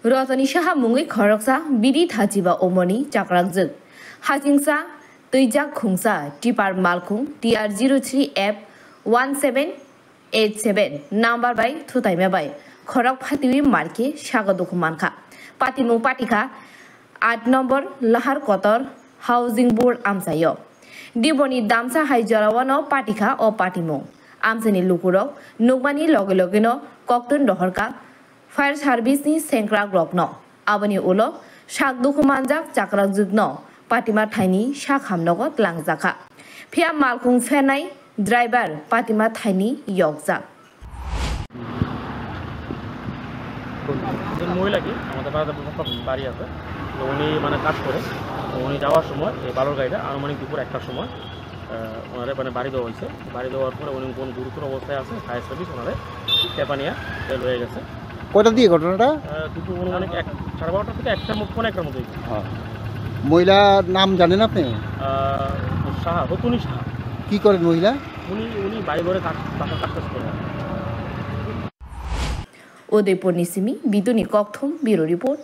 रतनी साहा मुङै खरकसा बिदि थाजिबा अमनि चाक्राकजों हाजिंसा तैजाक खुंसा टिपार मालखुं TR03F 1787 नाम्बार बाय थुताइमा बाय खरक फातिवी मार्के सागा दुखुमानखा पातिमुं पाटिखा 8 नम्बर लाहार कतर हाउसिंग बोर्ड आमसायो दिबनि दामसा हाइजरावानो पाटिखा अ पातिमुं आमसानि लुकुरक नुकमानि लगे लगेनो कक्टन दहरका फायर सार्भिसनि सेंक्रा ग्रकनो आबनि उलो साक दुखुमानजाक चाक्राक जुगनो पातिमा थाइनि साक हामनगत लांजाखा फिया मालखुं फेनाय ड्राइभार पातिमा थाइनि यकजाक মহিলাকে আমাদের বাড়ি আছে তো উনি মানে কাজ করে তো উনি যাওয়ার সময় এই বালুর গাড়িটা আনুমানিক দুপুর 1টার সময় ওনারে মানে বাড়ি দেওয়া হয়েছে বাড়ি দেওয়ার পরে উনি কোন গুরুতর অবস্থায় আছে ফায়ার সার্ভিস ওনারে টেপানিয়া তেল হয়ে গেছে কয়টা দিয়ে ঘটনাটা দুপুর অনুমানিক 12:30 থেকে 1টার মধ্যে কোন একটার মধ্যে মহিলার নাম জানেন আপনি সাহা রতনী সাহা কি করেন মহিলা উনি বাড়ি ঘরে কাজ করেন उदयपुर निसिमी बिदुनी कक्थम ब्यूरो रिपोर्ट।